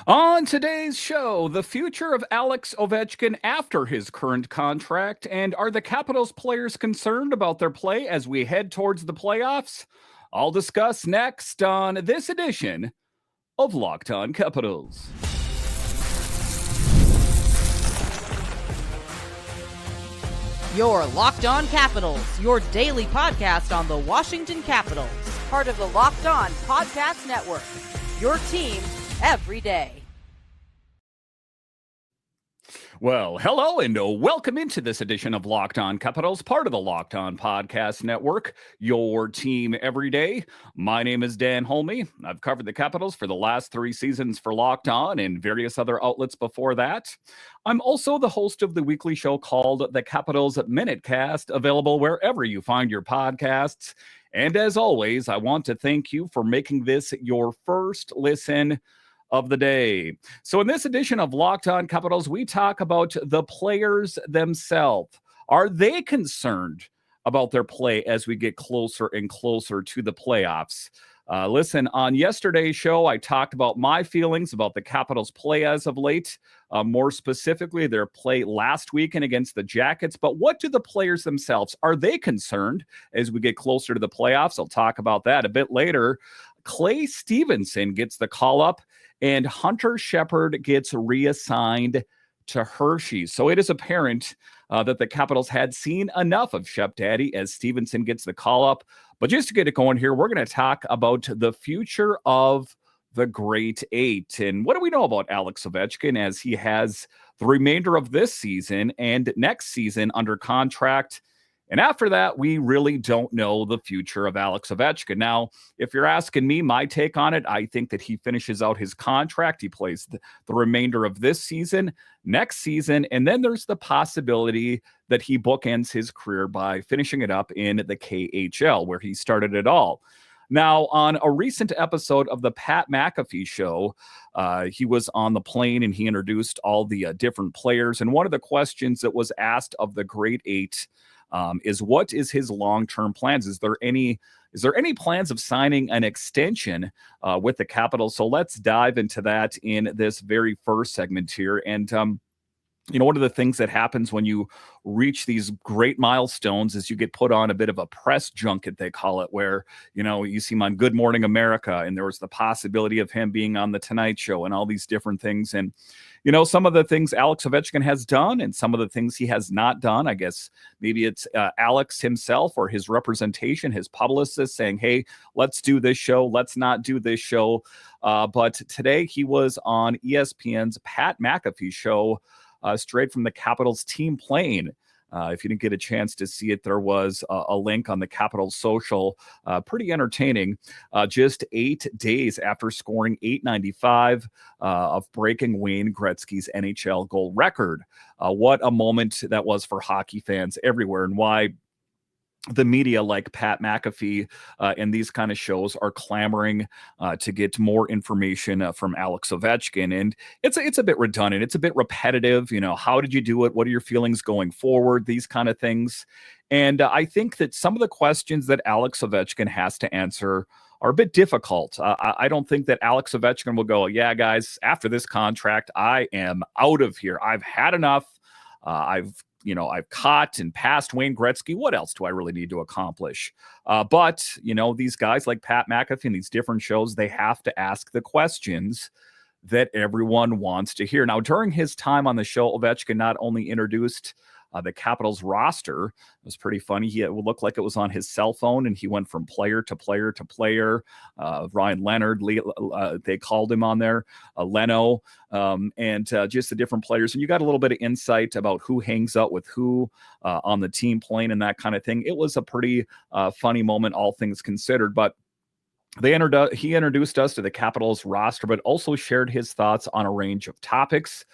On today's show, the future of Alex Ovechkin after his current contract, and are the Capitals players concerned about their play as we head towards the playoffs? I'll discuss next on this edition of Locked On Capitals. Your Locked On Capitals, your daily podcast on the Washington Capitals, part of the Locked On Podcast Network. Your team every day. Well, hello and welcome into this edition of Locked On Capitals, part of the Locked On Podcast Network, your team every day. My name is Dan Holme. I've covered the Capitals for the last 3 seasons for Locked On and various other outlets before that. I'm also the host of the weekly show called the Capitals Minute Cast, available wherever you find your podcasts. And as always, I want to thank you for making this your first listen of the day. So in this edition of Locked On Capitals, we talk about the players themselves. Are they concerned about their play as we get closer and closer to the playoffs? Listen, on yesterday's show, I talked about my feelings about the Capitals' play as of late, more specifically their play last weekend against the Jackets. But what do the players themselves? Are they concerned as we get closer to the playoffs? I'll talk about that a bit later. Clay Stevenson gets the call up, and Hunter Shepard gets reassigned to Hershey. So it is apparent that the Capitals had seen enough of Shep Daddy as Stevenson gets the call up. But just to get it going here, we're going to talk about the future of the Great Eight. And what do we know about Alex Ovechkin as he has the remainder of this season and next season under contract? And after that, we really don't know the future of Alex Ovechkin. Now, if you're asking me my take on it, I think that he finishes out his contract. He plays the remainder of this season, next season, and then there's the possibility that he bookends his career by finishing it up in the KHL, where he started it all. Now, on a recent episode of the Pat McAfee show, he was on the plane and he introduced all the different players. And one of the questions that was asked of the Great Eight is what is his long-term plans? Is there any plans of signing an extension with the Capitals? So let's dive into that in this very first segment here. And one of the things that happens when you reach these great milestones is you get put on a bit of a press junket, they call it, where, you see him on Good Morning America, and there was the possibility of him being on The Tonight Show and all these different things. And, some of the things Alex Ovechkin has done and some of the things he has not done, I guess maybe it's Alex himself or his representation, his publicist saying, hey, let's do this show. Let's not do this show. But today he was on ESPN's Pat McAfee show, straight from the Capitals team plane. If you didn't get a chance to see it, there was a link on the Capitals social. Pretty entertaining. Just 8 days after scoring .895 of breaking Wayne Gretzky's NHL goal record. What a moment that was for hockey fans everywhere, and why the media like Pat McAfee and these kind of shows are clamoring to get more information from Alex Ovechkin. And it's a bit redundant. It's a bit repetitive. How did you do it? What are your feelings going forward? These kind of things. And I think that some of the questions that Alex Ovechkin has to answer are a bit difficult. I don't think that Alex Ovechkin will go, yeah, guys, after this contract, I am out of here. I've had enough. I've caught and passed Wayne Gretzky. What else do I really need to accomplish? But these guys like Pat McAfee and these different shows, they have to ask the questions that everyone wants to hear. Now, during his time on the show, Ovechkin not only introduced the Capitals roster. It was pretty funny. It looked like it was on his cell phone, and he went from player to player to player. Ryan Leonard, they called him on there, Leno, and just the different players. And you got a little bit of insight about who hangs out with who on the team plane and that kind of thing. It was a pretty funny moment, all things considered. But he introduced us to the Capitals roster, but also shared his thoughts on a range of topics.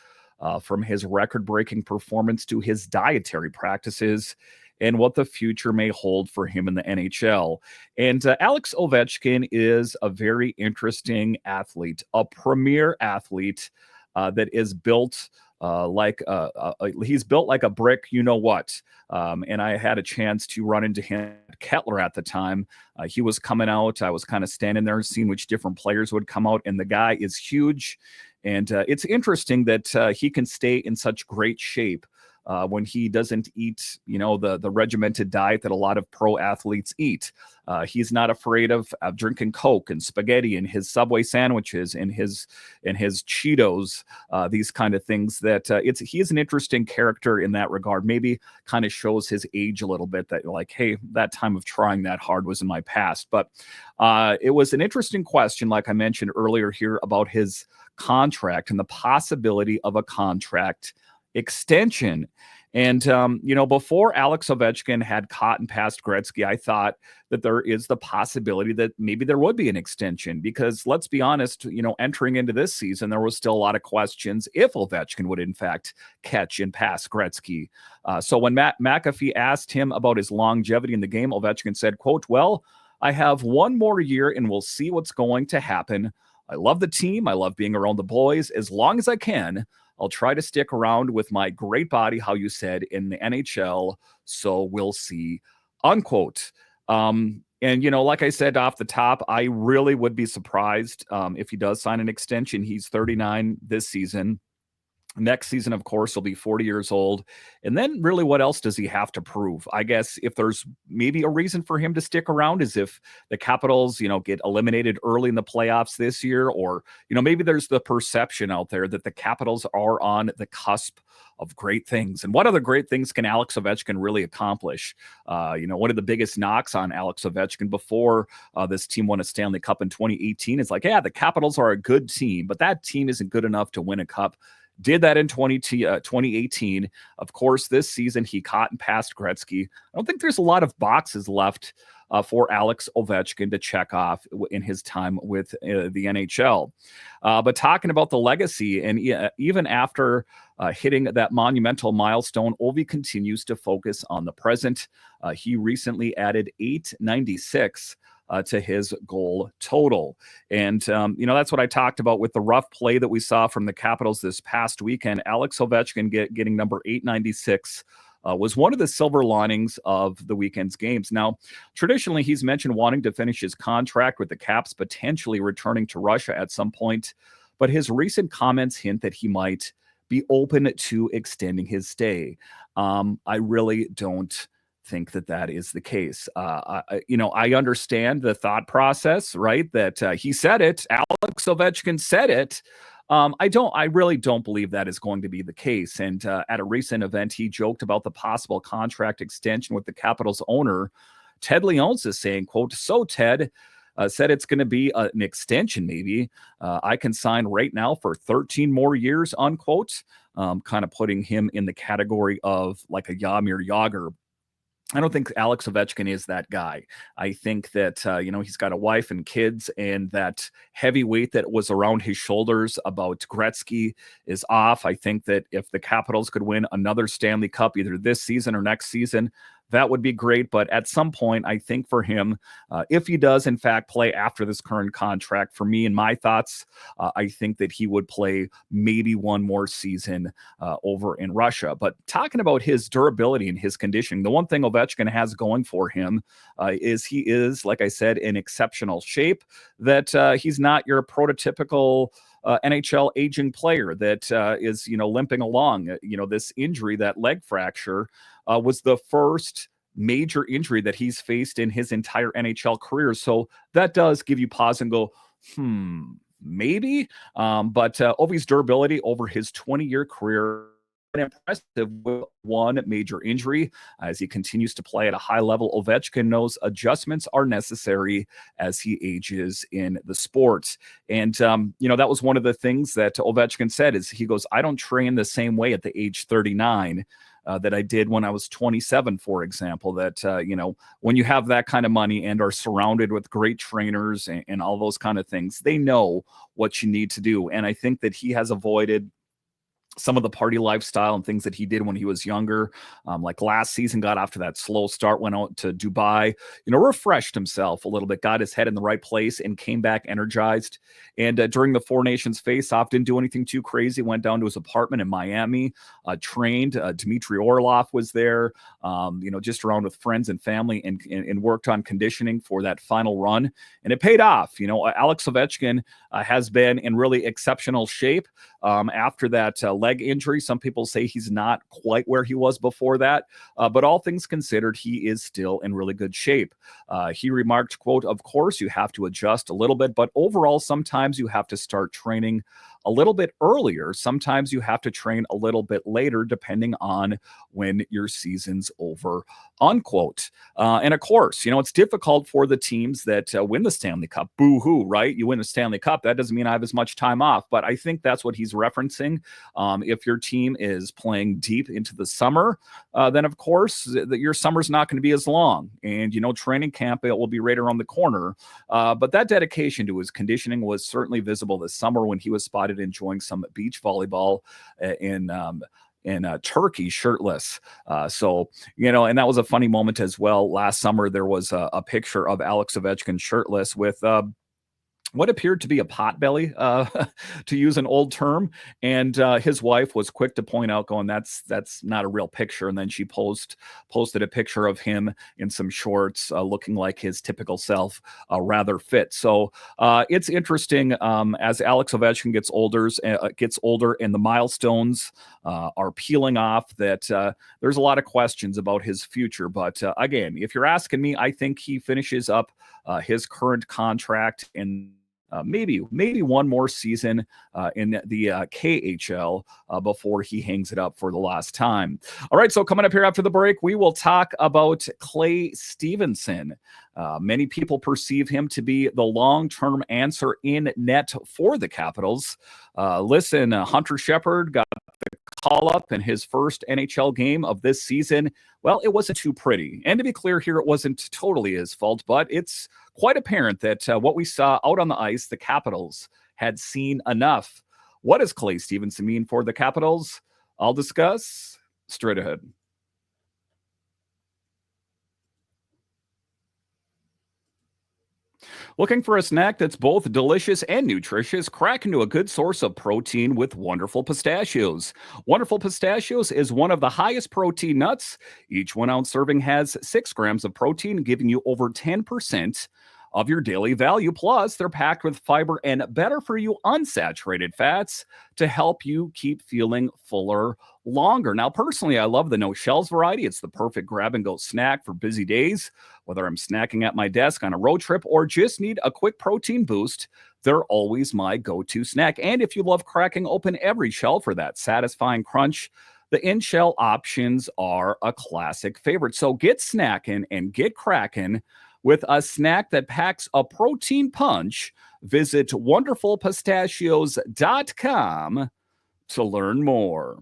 From his record-breaking performance to his dietary practices and what the future may hold for him in the NHL. And Alex Ovechkin is a very interesting athlete, a premier athlete that is built he's built like a brick, what. And I had a chance to run into him at Kettler at the time. He was coming out. I was kind of standing there seeing which different players would come out. And the guy is huge. And it's interesting that he can stay in such great shape when he doesn't eat, the regimented diet that a lot of pro athletes eat. He's not afraid of drinking Coke and spaghetti and his Subway sandwiches and his Cheetos, these kind of things. That he is an interesting character in that regard. Maybe kind of shows his age a little bit. That like, hey, that time of trying that hard was in my past. But it was an interesting question, like I mentioned earlier here, about his contract and the possibility of a contract extension. And, before Alex Ovechkin had caught and passed Gretzky, I thought that there is the possibility that maybe there would be an extension because let's be honest, entering into this season, there was still a lot of questions if Ovechkin would in fact catch and pass Gretzky. So when McAfee asked him about his longevity in the game, Ovechkin said, quote, "Well, I have one more year and we'll see what's going to happen. I love the team. I love being around the boys. As long as I can, I'll try to stick around with my great body, how you said, in the NHL. So we'll see," unquote. And, like I said off the top, I really would be surprised if he does sign an extension. He's 39 this season. Next season, of course, he'll be 40 years old. And then really, what else does he have to prove? I guess if there's maybe a reason for him to stick around is if the Capitals, get eliminated early in the playoffs this year, or, maybe there's the perception out there that the Capitals are on the cusp of great things. And what other great things can Alex Ovechkin really accomplish? One of the biggest knocks on Alex Ovechkin before this team won a Stanley Cup in 2018 is like, yeah, the Capitals are a good team, but that team isn't good enough to win a cup. Did that in 2018. Of course, this season he caught and passed Gretzky. I don't think there's a lot of boxes left for Alex Ovechkin to check off in his time with the NHL. But talking about the legacy, and even after hitting that monumental milestone, Ovi continues to focus on the present. He recently added 896 to his goal total. And, that's what I talked about with the rough play that we saw from the Capitals this past weekend. Alex Ovechkin getting number 896 was one of the silver linings of the weekend's games. Now, traditionally, he's mentioned wanting to finish his contract with the Caps, potentially returning to Russia at some point. But his recent comments hint that he might be open to extending his stay. I really don't think that is the case. I understand the thought process, right? That he said it, Alex Ovechkin said it. I really don't believe that is going to be the case. And at a recent event, he joked about the possible contract extension with the Capitals owner, Ted Leonsis, saying, quote, "So Ted said it's going to be an extension, maybe. I can sign right now for 13 more years," unquote. Kind of putting him in the category of like a Jaromir Jagr. I don't think Alex Ovechkin is that guy. I think that, he's got a wife and kids, and that heavy weight that was around his shoulders about Gretzky is off. I think that if the Capitals could win another Stanley Cup, either this season or next season, that would be great. But at some point, I think for him, if he does, in fact, play after this current contract, for me and my thoughts, I think that he would play maybe one more season over in Russia. But talking about his durability and his conditioning, the one thing Ovechkin has going for him is he is, like I said, in exceptional shape, that he's not your prototypical NHL aging player that is, limping along. This injury, that leg fracture, was the first major injury that he's faced in his entire NHL career. So that does give you pause and go, maybe. But Ovi's durability over his 20-year career, impressive with one major injury. As he continues to play at a high level, Ovechkin knows adjustments are necessary as he ages in the sport. And, that was one of the things that Ovechkin said is he goes, "I don't train the same way at the age 39 that I did when I was 27, for example." That, when you have that kind of money and are surrounded with great trainers and all those kind of things, they know what you need to do. And I think that he has avoided some of the party lifestyle and things that he did when he was younger. Like last season, got off to that slow start, went out to Dubai, refreshed himself a little bit, got his head in the right place, and came back energized. And during the Four Nations face-off, didn't do anything too crazy, went down to his apartment in Miami, trained. Dmitry Orlov was there, just around with friends and family, and worked on conditioning for that final run. And it paid off. Alex Ovechkin has been in really exceptional shape after that leg injury. Some people say he's not quite where he was before that, but all things considered, he is still in really good shape. He remarked, quote, "Of course, you have to adjust a little bit, but overall, sometimes you have to start training a little bit earlier. Sometimes you have to train a little bit later, depending on when your season's over," unquote. And of course, it's difficult for the teams that win the Stanley Cup. Boo-hoo, right? You win a Stanley Cup. That doesn't mean I have as much time off, but I think that's what he's referencing. If your team is playing deep into the summer, then of course your summer's not going to be as long. And, training camp, it will be right around the corner. But that dedication to his conditioning was certainly visible this summer when he was spotted enjoying some beach volleyball in Turkey, shirtless. And that was a funny moment as well. Last summer, there was a picture of Alex Ovechkin shirtless with what appeared to be a potbelly, to use an old term. And his wife was quick to point out, going, that's not a real picture. And then she posted a picture of him in some shorts, looking like his typical self, rather fit. So it's interesting as Alex Ovechkin gets older and the milestones are peeling off, that there's a lot of questions about his future. But again, if you're asking me, I think he finishes up his current contract and maybe one more season in the KHL before he hangs it up for the last time. All right, so coming up here after the break, we will talk about Clay Stevenson. Many people perceive him to be the long-term answer in net for the Capitals. Listen, Hunter Shepard got the call up in his first NHL game of this season. Well, it wasn't too pretty. And to be clear here, it wasn't totally his fault, but it's quite apparent that what we saw out on the ice, the Capitals had seen enough. What does Clay Stevenson mean for the Capitals? I'll discuss straight ahead. Looking for a snack that's both delicious and nutritious? Crack into a good source of protein with Wonderful Pistachios. Wonderful Pistachios is one of the highest protein nuts. Each 1 ounce serving has 6 grams of protein, giving you over 10% of your daily value. Plus, they're packed with fiber and better for you unsaturated fats to help you keep feeling fuller longer. Now, personally, I love the no shells variety. It's the perfect grab and go snack for busy days. Whether I'm snacking at my desk on a road trip or just need a quick protein boost, they're always my go-to snack. And if you love cracking open every shell for that satisfying crunch, the in-shell options are a classic favorite. So get snacking and get cracking with a snack that packs a protein punch. Visit wonderfulpistachios.com to learn more.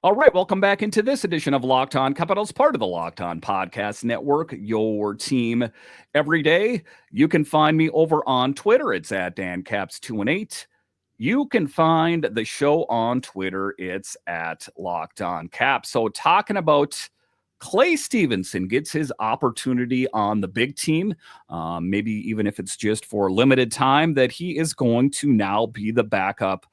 All right, welcome back into this edition of Locked On Capitals, part of the Locked On Podcast Network, your team every day. You can find me over on Twitter. It's at DanCaps218. You can find the show on Twitter. It's at Locked On Caps. So talking about Clay Stevenson gets his opportunity on the big team, maybe even if it's just for a limited time, that he is going to now be the backup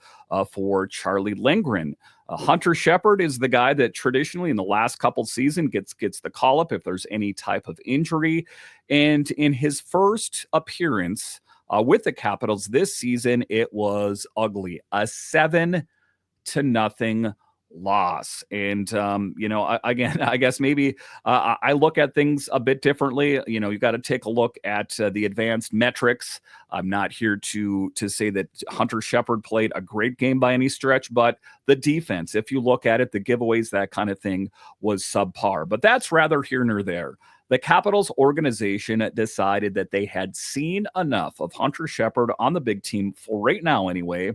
for Charlie Lindgren. Hunter Shepard is the guy that traditionally in the last couple seasons gets the call up if there's any type of injury. And in his first appearance with the Capitals this season, it was ugly. A 7-0 loss. And, again, I guess maybe I look at things a bit differently. You got to take a look at the advanced metrics. I'm not here to say that Hunter Shepard played a great game by any stretch, but the defense, if you look at it, the giveaways, that kind of thing was subpar. But that's rather here nor there. The Capitals organization decided that they had seen enough of Hunter Shepard on the big team for right now anyway.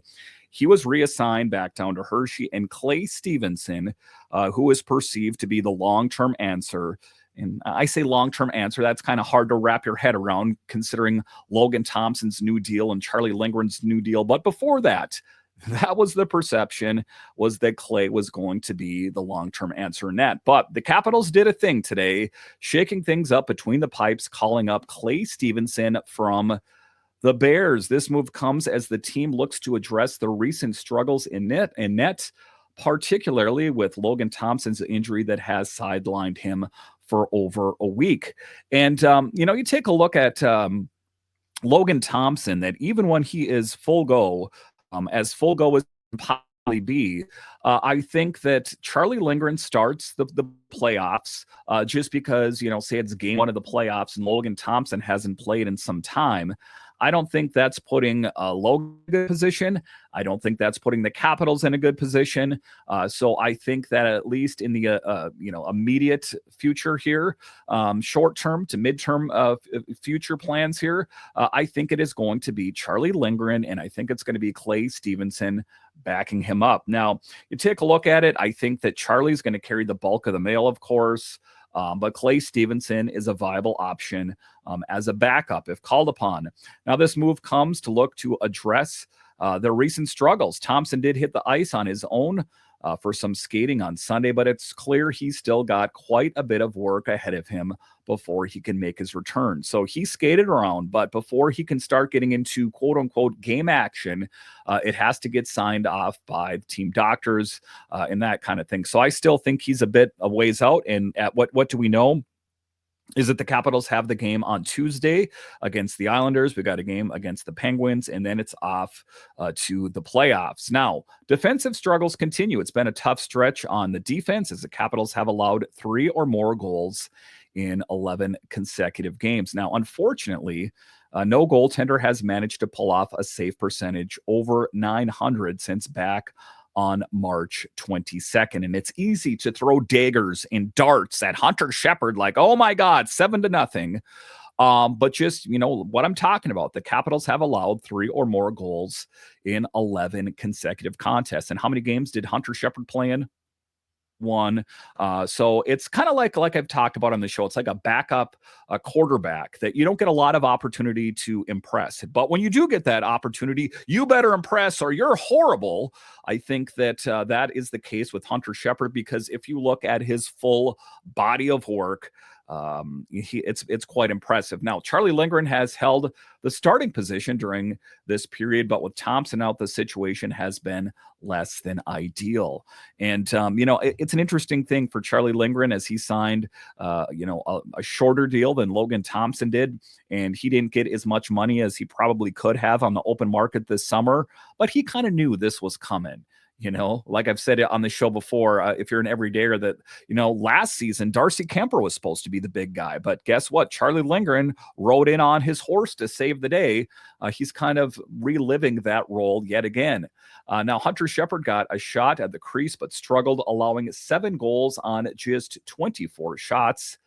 He was reassigned back down to Hershey, and Clay Stevenson, who is perceived to be the long-term answer. And I say long-term answer. That's kind of hard to wrap your head around considering Logan Thompson's new deal and Charlie Lindgren's new deal. But before that, that was the perception, was that Clay was going to be the long-term answer in that. But the Capitals did a thing today, shaking things up between the pipes, calling up Clay Stevenson from the Bears. This move comes as the team looks to address the recent struggles in net, particularly with Logan Thompson's injury that has sidelined him for over a week. And, you take a look at Logan Thompson, that even when he is full go, as full go as possibly be, I think that Charlie Lindgren starts the playoffs just because, say it's game one of the playoffs and Logan Thompson hasn't played in some time. I don't think that's putting Logan in a good position. I don't think that's putting the Capitals in a good position. So I think that at least in the immediate future here, short-term to midterm future plans here, I think it is going to be Charlie Lindgren, and I think it's going to be Clay Stevenson backing him up. Now, you take a look at it, I think that Charlie's going to carry the bulk of the mail, of course. But Clay Stevenson is a viable option as a backup if called upon. Now, this move comes to look to address the recent struggles. Thompson did hit the ice on his own for some skating on Sunday, but it's clear he's still got quite a bit of work ahead of him before he can make his return. So he skated around, but before he can start getting into quote unquote game action, it has to get signed off by team doctors and that kind of thing. So I still think he's a bit a ways out. And at what do we know? Is that the Capitals have the game on Tuesday against the Islanders. We got a game against the Penguins, and then it's off to the playoffs. Now, defensive struggles continue. It's been a tough stretch on the defense as the Capitals have allowed 3 or more goals in 11 consecutive games. Now, unfortunately, no goaltender has managed to pull off a save percentage over 900 since back on March 22nd. And it's easy to throw daggers and darts at Hunter Shepard like, oh my God, 7-0. But just, what I'm talking about, the Capitals have allowed 3 or more goals in 11 consecutive contests. And how many games did Hunter Shepard play in? 1. So it's kind of like I've talked about on the show. It's like a backup, a quarterback that you don't get a lot of opportunity to impress. But when you do get that opportunity, you better impress or you're horrible. I think that that is the case with Hunter Shepard, because if you look at his full body of work, it's quite impressive. Now, Charlie Lindgren has held the starting position during this period, but with Thompson out, the situation has been less than ideal. And, it's an interesting thing for Charlie Lindgren as he signed, a shorter deal than Logan Thompson did. And he didn't get as much money as he probably could have on the open market this summer, but he kind of knew this was coming. Like I've said it on the show before, if you're an everydayer, that, last season, Darcy Kemper was supposed to be the big guy. But guess what? Charlie Lindgren rode in on his horse to save the day. He's kind of reliving that role yet again. Now, Hunter Shepard got a shot at the crease, but struggled, allowing 7 goals on just 24 shots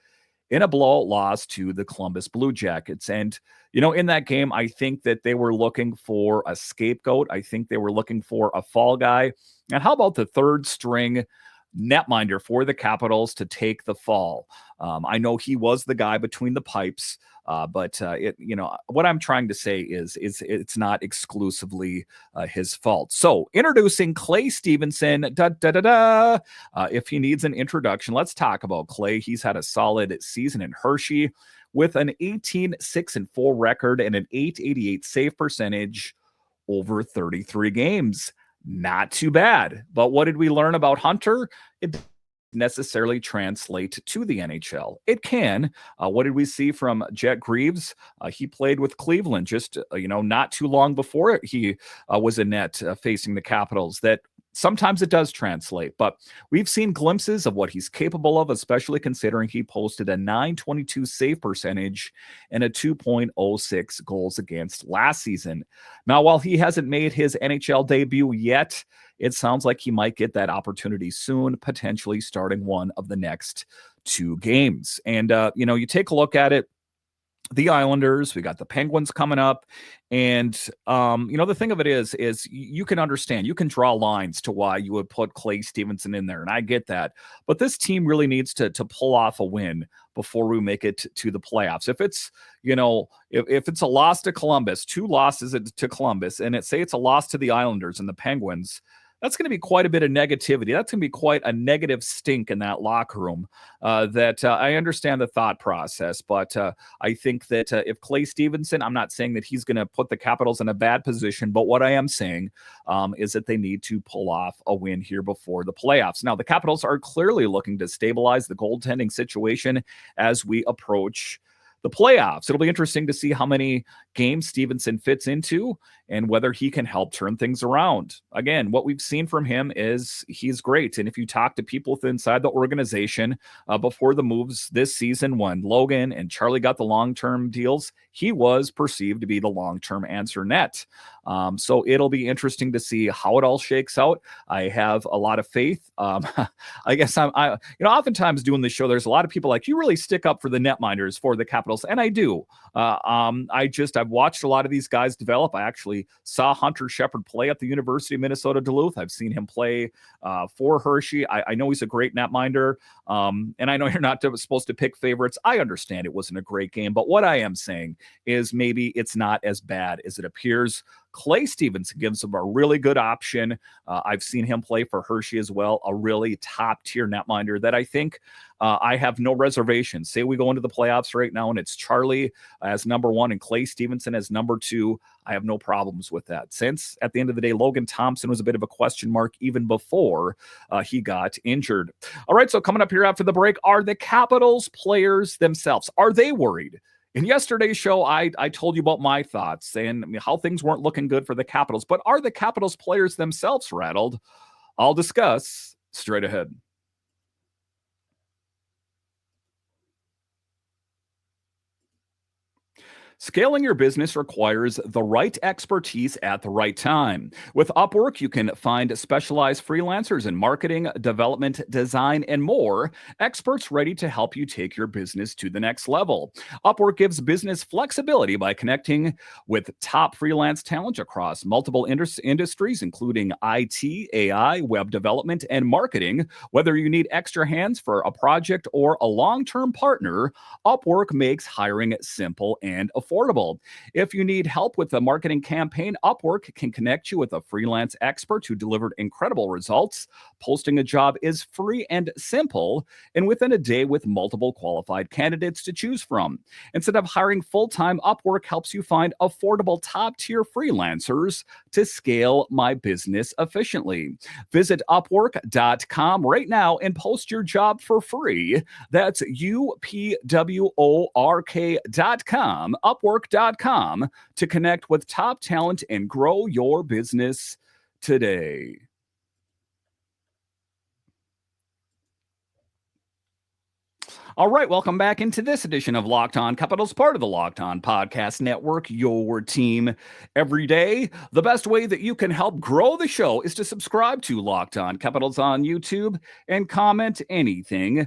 in a blowout loss to the Columbus Blue Jackets. And, in that game, I think that they were looking for a scapegoat. I think they were looking for a fall guy. And how about the third string netminder for the Capitals to take the fall? I know he was the guy between the pipes, but what I'm trying to say is it's not exclusively his fault. So introducing Clay Stevenson, if he needs an introduction, let's talk about Clay. He's had a solid season in Hershey with an 18-6-4 record and an .888 save percentage over 33 games. Not too bad. But what did we learn about Hunter? It doesn't necessarily translate to the NHL. It can. What did we see from Jet Greaves? He played with Cleveland just, not too long before he was in net facing the Capitals. That sometimes it does translate, but we've seen glimpses of what he's capable of, especially considering he posted a .922 save percentage and a 2.06 goals against last season. Now, while he hasn't made his NHL debut yet, it sounds like he might get that opportunity soon, potentially starting one of the next 2 games. And, you take a look at it. the Islanders, we got the Penguins coming up. And the thing of it is you can understand, you can draw lines to why you would put Clay Stevenson in there. And I get that. But this team really needs to pull off a win before we make it to the playoffs. If it's, if it's a loss to Columbus, 2 losses to Columbus, and it's a loss to the Islanders and the Penguins, that's going to be quite a bit of negativity. That's going to be quite a negative stink in that locker room. I understand the thought process, but I think that if Clay Stevenson, I'm not saying that he's going to put the Capitals in a bad position, but what I am saying is that they need to pull off a win here before the playoffs. Now, the Capitals are clearly looking to stabilize the goaltending situation as we approach the playoffs. It'll be interesting to see how many games Stevenson fits into and whether he can help turn things around. Again, what we've seen from him is he's great. And if you talk to people inside the organization before the moves this season, when Logan and Charlie got the long-term deals, he was perceived to be the long-term answer net. So it'll be interesting to see how it all shakes out. I have a lot of faith. I guess oftentimes doing this show, there's a lot of people like, you really stick up for the netminders for the Capitals. And I do. I've watched a lot of these guys develop. I actually saw Hunter Shepard play at the University of Minnesota Duluth. I've seen him play for Hershey. I know he's a great netminder. And I know you're not supposed to pick favorites. I understand it wasn't a great game, but what I am saying is maybe it's not as bad as it appears. Clay Stevenson gives him a really good option. I've seen him play for Hershey as well, a really top-tier netminder that I think I have no reservations. Say we go into the playoffs right now and it's Charlie as number 1 and Clay Stevenson as number 2. I have no problems with that. Since at the end of the day, Logan Thompson was a bit of a question mark even before he got injured. All right, so coming up here after the break, are the Capitals players themselves, are they worried? In yesterday's show, I told you about my thoughts and how things weren't looking good for the Capitals. But are the Capitals players themselves rattled? I'll discuss straight ahead. Scaling your business requires the right expertise at the right time. With Upwork, you can find specialized freelancers in marketing, development, design, and more, experts ready to help you take your business to the next level. Upwork gives business flexibility by connecting with top freelance talent across multiple industries, including IT, AI, web development, and marketing. Whether you need extra hands for a project or a long-term partner, Upwork makes hiring simple and affordable. If you need help with a marketing campaign, Upwork can connect you with a freelance expert who delivered incredible results. Posting a job is free and simple, and within a day with multiple qualified candidates to choose from. Instead of hiring full-time, Upwork helps you find affordable top-tier freelancers to scale my business efficiently. Visit Upwork.com right now and post your job for free. That's UPWORK.com, Upwork.com, to connect with top talent and grow your business today. All right, welcome back into this edition of Locked On Capitals, part of the Locked On Podcast Network, your team every day. The best way that you can help grow the show is to subscribe to Locked On Capitals on YouTube and comment anything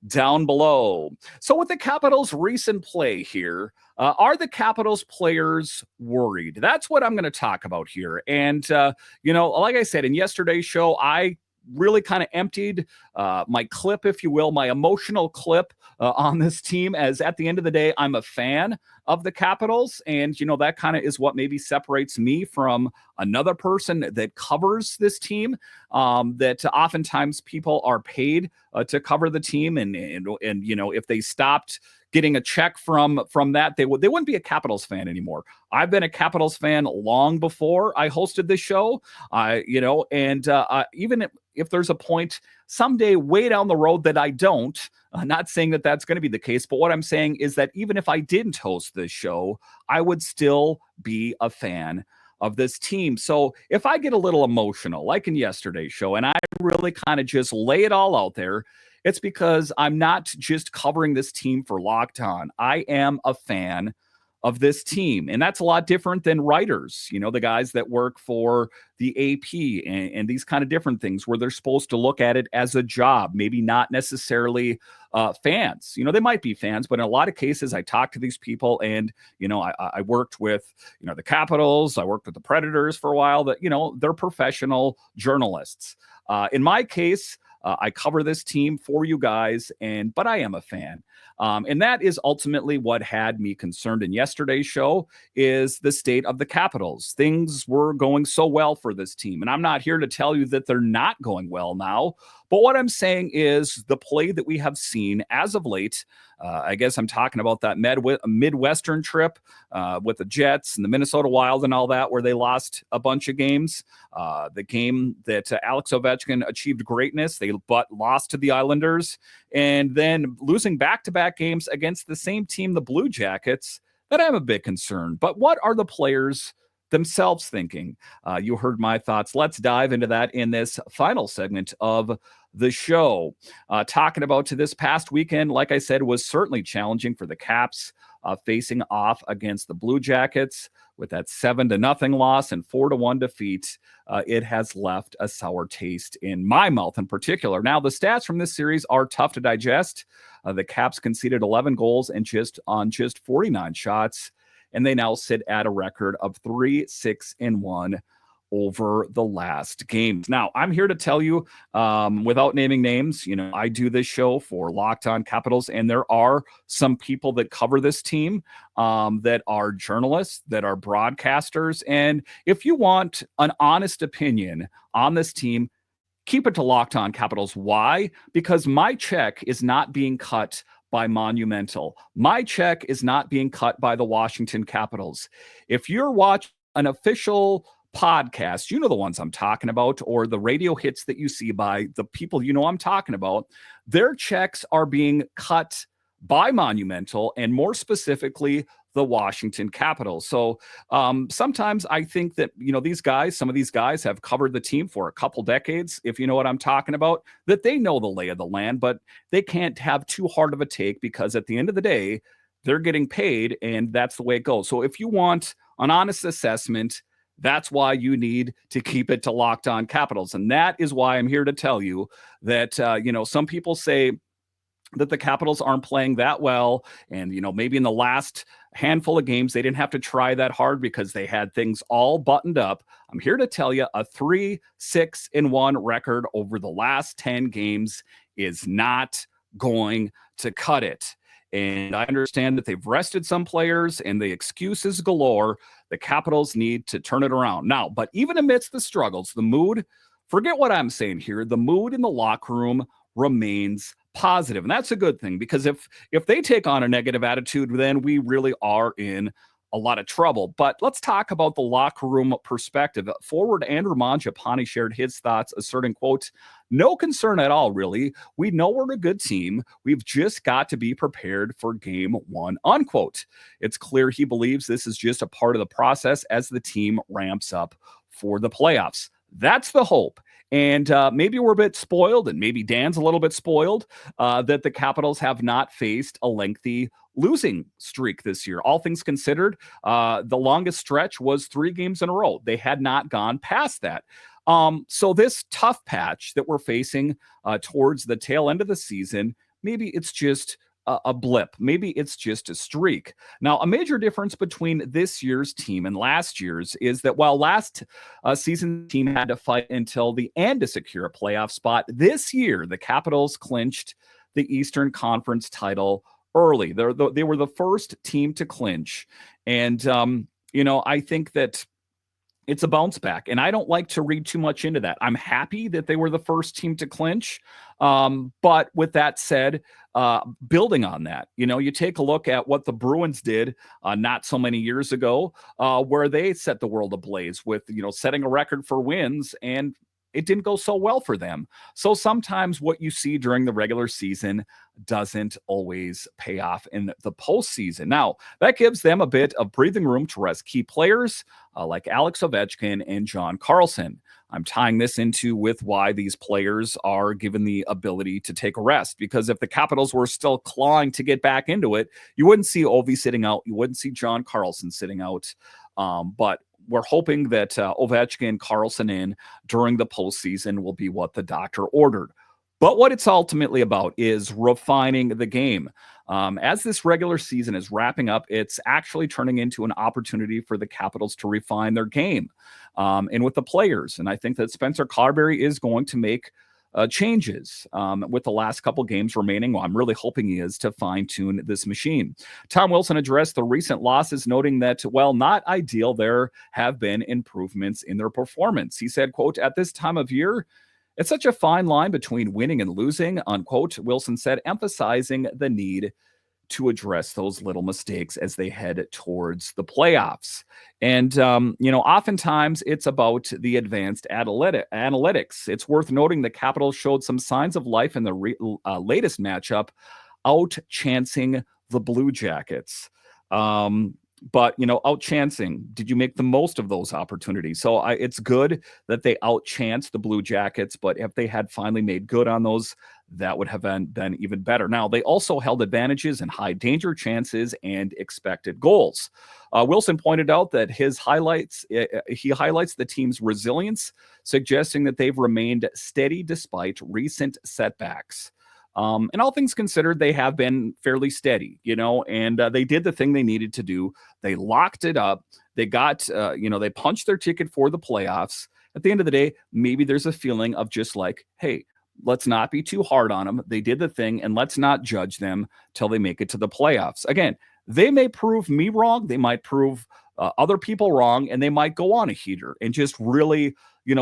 down below. So with the Capitals' recent play here, are the Capitals players worried? That's what I'm going to talk about here. And, like I said, in yesterday's show, I really kind of emptied my clip, if you will, my emotional clip on this team, as at the end of the day, I'm a fan of the Capitals. And, that kind of is what maybe separates me from another person that covers this team, that oftentimes people are paid to cover the team. And if they stopped getting a check from that, they wouldn't be a Capitals fan anymore. I've been a Capitals fan long before I hosted this show. Even if there's a point someday way down the road that I don't, not saying that that's going to be the case, but what I'm saying is that even if I didn't host this show, I would still be a fan of this team. So if I get a little emotional, like in yesterday's show, and I really kind of just lay it all out there, it's because I'm not just covering this team for Locked On. I am a fan of this team. And that's a lot different than writers, the guys that work for the AP and these kind of different things where they're supposed to look at it as a job, maybe not necessarily fans. They might be fans, but in a lot of cases, I talk to these people, and I worked with the Capitals, I worked with the Predators for a while. That they're professional journalists. In my case, I cover this team for you guys, but I am a fan. And that is ultimately what had me concerned in yesterday's show is the state of the Capitals. Things were going so well for this team. And I'm not here to tell you that they're not going well now. But what I'm saying is the play that we have seen as of late, I guess I'm talking about that Midwestern trip with the Jets and the Minnesota Wild and all that, where they lost a bunch of games. The game that Alex Ovechkin achieved greatness, but lost to the Islanders. And then losing back-to-back games against the same team, the Blue Jackets, that I'm a bit concerned. But what are the players themselves thinking? You heard my thoughts. Let's dive into that in this final segment of the show. Talking about to this past weekend, like I said, was certainly challenging for the Caps, facing off against the Blue Jackets with that 7-0 loss and 4-1 defeat. It has left a sour taste in my mouth in particular. Now, the stats from this series are tough to digest. The Caps conceded 11 goals and just 49 shots, and they now sit at a record of 3-6-1 over the last games. Now, I'm here to tell you, without naming names, I do this show for Locked On Capitals, and there are some people that cover this team that are journalists, that are broadcasters. And if you want an honest opinion on this team, keep it to Locked On Capitals. Why? Because my check is not being cut by Monumental. My check is not being cut by the Washington Capitals. If you're watching an official podcast, the ones I'm talking about, or the radio hits that you see by the people I'm talking about, their checks are being cut by Monumental, and more specifically, the Washington Capitals. So sometimes I think that, some of these guys have covered the team for a couple decades, if you know what I'm talking about, that they know the lay of the land, but they can't have too hard of a take because at the end of the day, they're getting paid, and that's the way it goes. So if you want an honest assessment, that's why you need to keep it to Locked On Capitals. And that is why I'm here to tell you that, some people say that the Capitals aren't playing that well. And, maybe in the last handful of games, they didn't have to try that hard because they had things all buttoned up. I'm here to tell you a 3-6-1 record over the last 10 games is not going to cut it. And I understand that they've rested some players and the excuses galore. The Capitals need to turn it around now. But even amidst the struggles, the mood, forget what I'm saying here, the mood in the locker room remains positive. And that's a good thing, because if they take on a negative attitude, then we really are in a lot of trouble. But let's talk about the locker room perspective. Forward Andrew Mangiapane shared his thoughts, asserting, quote, "No concern at all, really. We know we're a good team. We've just got to be prepared for game one," unquote. It's clear he believes this is just a part of the process as the team ramps up for the playoffs. That's the hope. And maybe we're a bit spoiled, and maybe Dan's a little bit spoiled, that the Capitals have not faced a lengthy losing streak this year. All things considered, the longest stretch was 3 games in a row. They had not gone past that. So this tough patch that we're facing towards the tail end of the season, maybe it's just a blip. Maybe it's just a streak. Now, a major difference between this year's team and last year's is that while last season team had to fight until the end to secure a playoff spot, this year the Capitals clinched the Eastern Conference title early. They were the first team to clinch. And, I think that it's a bounce back, and I don't like to read too much into that. I'm happy that they were the first team to clinch. But with that said, building on that, you take a look at what the Bruins did not so many years ago, where they set the world ablaze with, setting a record for wins, and it didn't go so well for them. So sometimes what you see during the regular season doesn't always pay off in the postseason. Now, that gives them a bit of breathing room to rest key players like Alex Ovechkin and John Carlson. I'm tying this into with why these players are given the ability to take a rest, because if the Capitals were still clawing to get back into it, you wouldn't see Ovi sitting out. You wouldn't see John Carlson sitting out. But we're hoping that Ovechkin, Carlson in during the postseason will be what the doctor ordered. But what it's ultimately about is refining the game. As this regular season is wrapping up, it's actually turning into an opportunity for the Capitals to refine their game and with the players. And I think that Spencer Carbery is going to make changes with the last couple games remaining. Well, I'm really hoping he is to fine-tune this machine. Tom Wilson addressed the recent losses, noting that, while not ideal, there have been improvements in their performance. He said, quote, "At this time of year, it's such a fine line between winning and losing," unquote. Wilson said, emphasizing the need to address those little mistakes as they head towards the playoffs. And, oftentimes it's about the advanced analytics. It's worth noting the Capitals showed some signs of life in the latest matchup, out-chancing the Blue Jackets. But, out-chancing, did you make the most of those opportunities? So it's good that they out-chanced the Blue Jackets, but if they had finally made good on those, that would have been even better. Now, they also held advantages in high danger chances and expected goals. Wilson pointed out that he highlights the team's resilience, suggesting that they've remained steady despite recent setbacks. And all things considered, they have been fairly steady, and they did the thing they needed to do. They locked it up. They got, they punched their ticket for the playoffs. At the end of the day, maybe there's a feeling of just like, hey, let's not be too hard on them. They did the thing, and let's not judge them till they make it to the playoffs. Again, they may prove me wrong. They might prove other people wrong, and they might go on a heater and just really,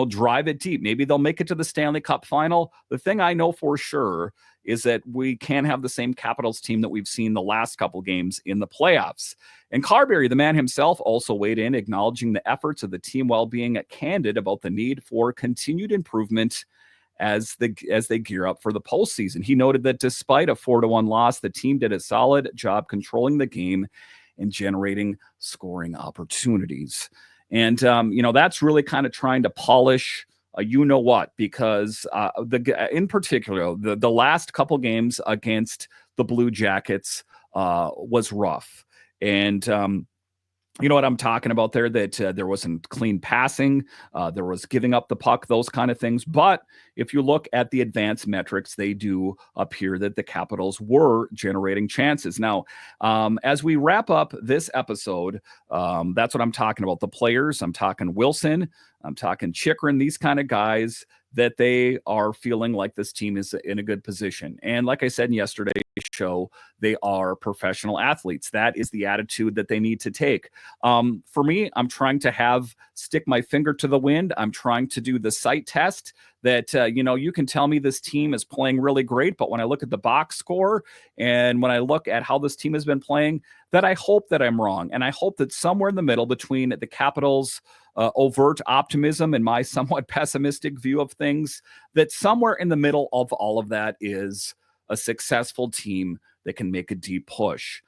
drive it deep. Maybe they'll make it to the Stanley Cup final. The thing I know for sure is that we can't have the same Capitals team that we've seen the last couple games in the playoffs. And Carbery, the man himself, also weighed in, acknowledging the efforts of the team while being candid about the need for continued improvement as they gear up for the postseason. He noted that despite a 4-1 loss, the team did a solid job controlling the game and generating scoring opportunities. And, that's really kind of trying to polish because in particular, the last couple games against the Blue Jackets was rough. And, you know what I'm talking about there, that there wasn't clean passing. There was giving up the puck, those kind of things. But if you look at the advanced metrics, they do appear that the Capitals were generating chances. Now, as we wrap up this episode, that's what I'm talking about. The players, I'm talking Wilson, I'm talking Chychrun, these kind of guys, that they are feeling like this team is in a good position. And like I said in yesterday's show, they are professional athletes. That is the attitude that they need to take. For me, I'm trying to stick my finger to the wind. I'm trying to do the sight test that, you can tell me this team is playing really great, but when I look at the box score and when I look at how this team has been playing, that I hope that I'm wrong. And I hope that somewhere in the middle between the Capitals' overt optimism and my somewhat pessimistic view of things, that somewhere in the middle of all of that is a successful team that can make a deep push.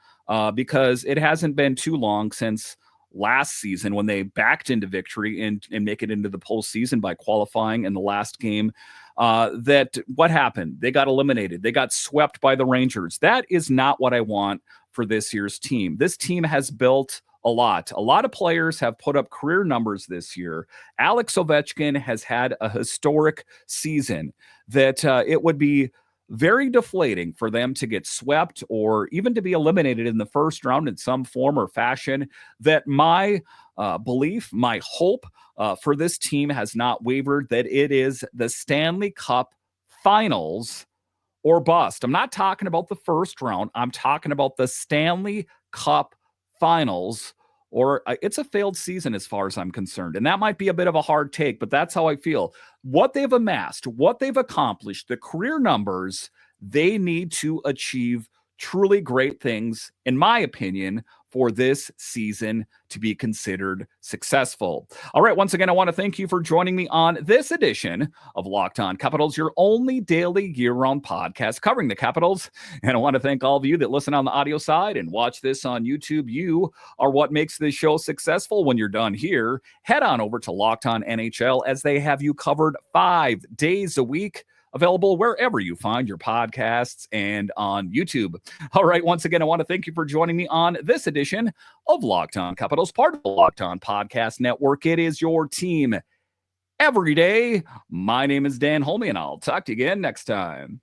Because it hasn't been too long since last season when they backed into victory and make it into the postseason by qualifying in the last game. That what happened? They got eliminated. They got swept by the Rangers. That is not what I want for this year's team. This team has built a lot. A lot of players have put up career numbers this year. Alex Ovechkin has had a historic season that it would be very deflating for them to get swept or even to be eliminated in the first round in some form or fashion. That my belief, my hope for this team has not wavered, that it is the Stanley Cup Finals or bust. I'm not talking about the first round. I'm talking about the Stanley Cup Finals, or it's a failed season as far as I'm concerned. And that might be a bit of a hard take, but that's how I feel. What they've amassed, what they've accomplished, the career numbers, they need to achieve truly great things, in my opinion, for this season to be considered successful. All right, once again, I want to thank you for joining me on this edition of Locked On Capitals, your only daily year-round podcast covering the Capitals. And I want to thank all of you that listen on the audio side and watch this on YouTube. You are what makes this show successful. When you're done here, head on over to Locked On NHL, as they have you covered 5 days a week, available wherever you find your podcasts and on YouTube. All right, once again, I want to thank you for joining me on this edition of Locked On Capitals, part of the Locked On Podcast Network. It is your team every day. My name is Dan Holme, and I'll talk to you again next time.